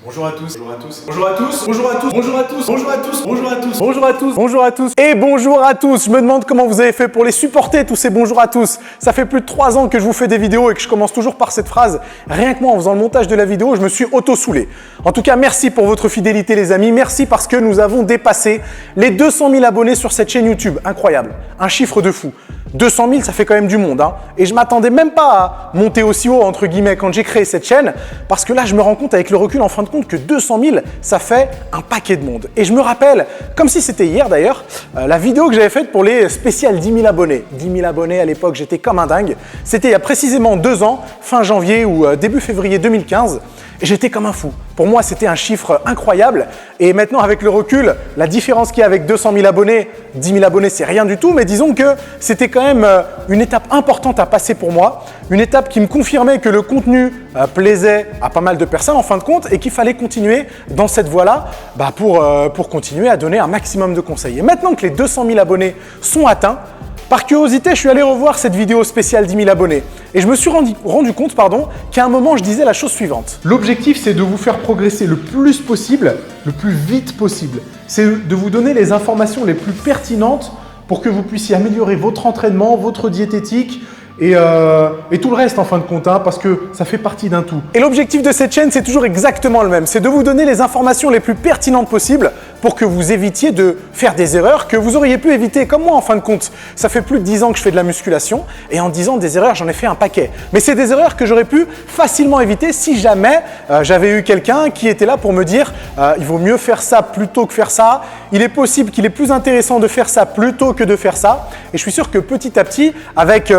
Bonjour à tous, bonjour à tous, bonjour à tous, bonjour à tous, bonjour à tous, bonjour à tous, bonjour à tous, bonjour à tous, bonjour à tous et bonjour à tous. Je me demande comment vous avez fait pour les supporter tous ces bonjour à tous. Ça fait plus de 3 ans que je vous fais des vidéos et que je commence toujours par cette phrase. Rien que moi, en faisant le montage de la vidéo, je me suis auto-soulé. En tout cas, merci pour votre fidélité les amis. Merci parce que nous avons dépassé les 200 000 abonnés sur cette chaîne YouTube. Incroyable, un chiffre de fou. 200 000, ça fait quand même du monde. Et je ne m'attendais même pas à monter aussi haut, entre guillemets, quand j'ai créé cette chaîne. Parce que là, je me rends compte avec le recul, en fin de compte, que 200 000, ça fait un paquet de monde. Et je me rappelle, comme si c'était hier d'ailleurs, la vidéo que j'avais faite pour les spéciales 10 000 abonnés. 10 000 abonnés à l'époque, j'étais comme un dingue. C'était il y a précisément 2 ans, fin janvier ou début février 2015. Et j'étais comme un fou. Pour moi, c'était un chiffre incroyable. Et maintenant, avec le recul, la différence qu'il y a avec 200 000 abonnés, 10 000 abonnés, c'est rien du tout. Mais disons que c'était quand même une étape importante à passer pour moi. Une étape qui me confirmait que le contenu plaisait à pas mal de personnes en fin de compte et qu'il fallait continuer dans cette voie-là pour continuer à donner un maximum de conseils. Et maintenant que les 200 000 abonnés sont atteints, par curiosité, je suis allé revoir cette vidéo spéciale 10 000 abonnés et je me suis rendu compte qu'à un moment, je disais la chose suivante. L'objectif, c'est de vous faire progresser le plus possible, le plus vite possible. C'est de vous donner les informations les plus pertinentes pour que vous puissiez améliorer votre entraînement, votre diététique et tout le reste en fin de compte, parce que ça fait partie d'un tout. Et l'objectif de cette chaîne, c'est toujours exactement le même. C'est de vous donner les informations les plus pertinentes possibles pour que vous évitiez de faire des erreurs que vous auriez pu éviter comme moi en fin de compte. Ça fait plus de 10 ans que je fais de la musculation et en 10 ans des erreurs, j'en ai fait un paquet. Mais c'est des erreurs que j'aurais pu facilement éviter si jamais j'avais eu quelqu'un qui était là pour me dire il vaut mieux faire ça plutôt que faire ça. Il est possible qu'il est plus intéressant de faire ça plutôt que de faire ça. Et je suis sûr que petit à petit, avec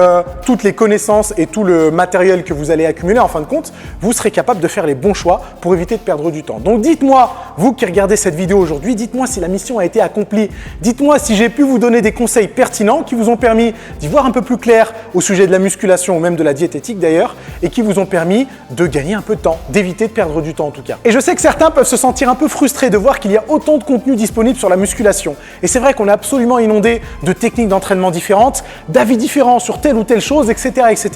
toutes les connaissances et tout le matériel que vous allez accumuler en fin de compte, vous serez capable de faire les bons choix pour éviter de perdre du temps. Donc dites-moi, vous qui regardez cette vidéo aujourd'hui, dites-moi si la mission a été accomplie. Dites-moi si j'ai pu vous donner des conseils pertinents qui vous ont permis d'y voir un peu plus clair au sujet de la musculation ou même de la diététique d'ailleurs et qui vous ont permis de gagner un peu de temps, d'éviter de perdre du temps en tout cas. Et je sais que certains peuvent se sentir un peu frustrés de voir qu'il y a autant de contenu disponible sur la musculation. Et c'est vrai qu'on est absolument inondé de techniques d'entraînement différentes, d'avis différents sur telle ou telle chose, etc. etc.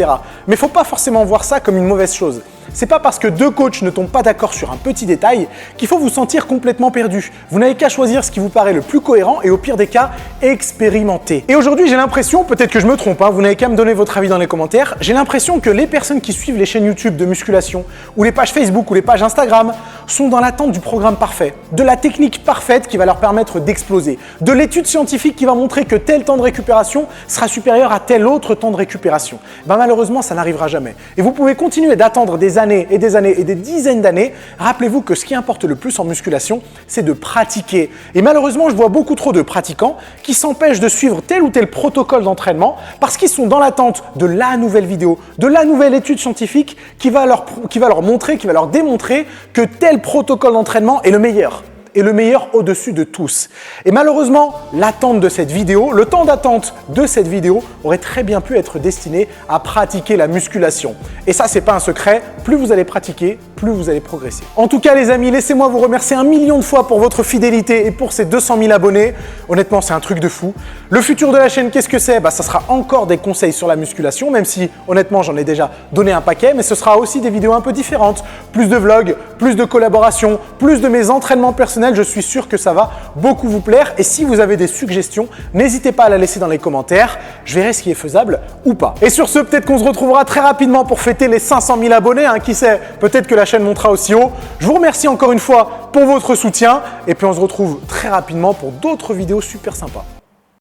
Mais il ne faut pas forcément voir ça comme une mauvaise chose. C'est pas parce que 2 coachs ne tombent pas d'accord sur un petit détail qu'il faut vous sentir complètement perdu. Vous n'avez qu'à choisir ce qui vous paraît le plus cohérent et au pire des cas, expérimenter. Et aujourd'hui, j'ai l'impression, peut-être que je me trompe, vous n'avez qu'à me donner votre avis dans les commentaires, j'ai l'impression que les personnes qui suivent les chaînes YouTube de musculation ou les pages Facebook ou les pages Instagram sont dans l'attente du programme parfait, de la technique parfaite qui va leur permettre d'exploser, de l'étude scientifique qui va montrer que tel temps de récupération sera supérieur à tel autre temps de récupération. Malheureusement, ça n'arrivera jamais. Et vous pouvez continuer d'attendre des années et des dizaines d'années. Rappelez-vous que ce qui importe le plus en musculation, c'est de pratiquer. Et malheureusement, je vois beaucoup trop de pratiquants qui s'empêchent de suivre tel ou tel protocole d'entraînement parce qu'ils sont dans l'attente de la nouvelle vidéo, de la nouvelle étude scientifique qui va leur montrer, qui va leur démontrer que tel protocole d'entraînement est le meilleur. Et le meilleur au-dessus de tous. Et malheureusement, l'attente de cette vidéo, le temps d'attente de cette vidéo aurait très bien pu être destiné à pratiquer la musculation. Et ça, c'est pas un secret, plus vous allez pratiquer, plus vous allez progresser. En tout cas, les amis, laissez-moi vous remercier 1 million de fois pour votre fidélité et pour ces 200 000 abonnés. Honnêtement, c'est un truc de fou. Le futur de la chaîne, qu'est-ce que c'est ? Ça sera encore des conseils sur la musculation, même si, honnêtement, j'en ai déjà donné un paquet, mais ce sera aussi des vidéos un peu différentes. Plus de vlogs, plus de collaborations, plus de mes entraînements personnels. Je suis sûr que ça va beaucoup vous plaire. Et si vous avez des suggestions, n'hésitez pas à la laisser dans les commentaires. Je verrai ce qui est faisable ou pas. Et sur ce, peut-être qu'on se retrouvera très rapidement pour fêter les 500 000 abonnés. Qui sait, peut-être que la chaîne montera aussi haut. Je vous remercie encore une fois pour votre soutien. Et puis on se retrouve très rapidement pour d'autres vidéos super sympas.